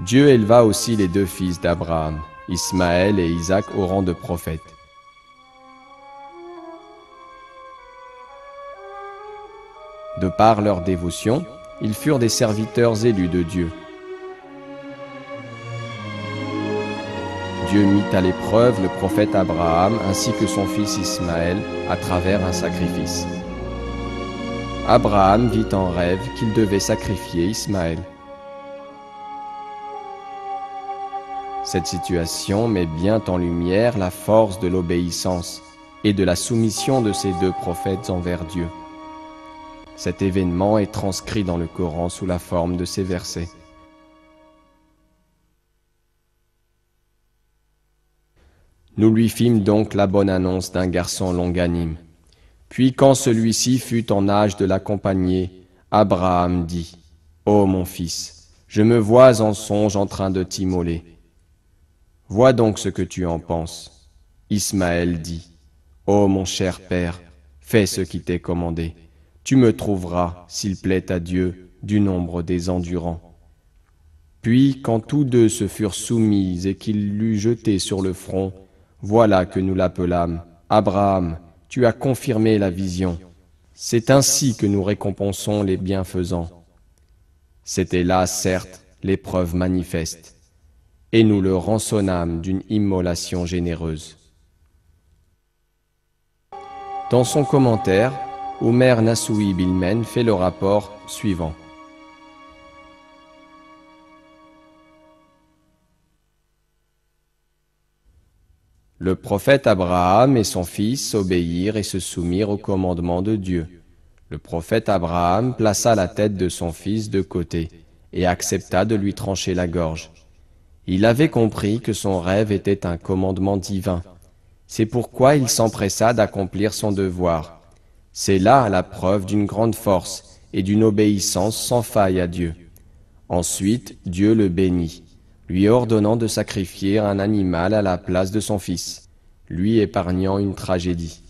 Dieu éleva aussi les deux fils d'Abraham, Ismaël et Isaac, au rang de prophètes. De par leur dévotion, ils furent des serviteurs élus de Dieu. Dieu mit à l'épreuve le prophète Abraham ainsi que son fils Ismaël à travers un sacrifice. Abraham vit en rêve qu'il devait sacrifier Ismaël. Cette situation met bien en lumière la force de l'obéissance et de la soumission de ces deux prophètes envers Dieu. Cet événement est transcrit dans le Coran sous la forme de ces versets. Nous lui fîmes donc la bonne annonce d'un garçon longanime. Puis quand celui-ci fut en âge de l'accompagner, Abraham dit : « Ô mon fils, je me vois en songe en train de t'immoler. Vois donc ce que tu en penses. » Ismaël dit : « Ô mon cher père, fais ce qui t'est commandé. Tu me trouveras, s'il plaît à Dieu, du nombre des endurants. » Puis, quand tous deux se furent soumis et qu'il l'eut jeté sur le front, voilà que nous l'appelâmes : « Abraham, tu as confirmé la vision. C'est ainsi que nous récompensons les bienfaisants. » C'était là, certes, l'épreuve manifeste, et nous le rançonnâmes d'une immolation généreuse. Dans son commentaire, Omer Nassoui Bilmen fait le rapport suivant. Le prophète Abraham et son fils obéirent et se soumirent au commandement de Dieu. Le prophète Abraham plaça la tête de son fils de côté et accepta de lui trancher la gorge. Il avait compris que son rêve était un commandement divin. C'est pourquoi il s'empressa d'accomplir son devoir. C'est là la preuve d'une grande force et d'une obéissance sans faille à Dieu. Ensuite, Dieu le bénit, lui ordonnant de sacrifier un animal à la place de son fils, lui épargnant une tragédie.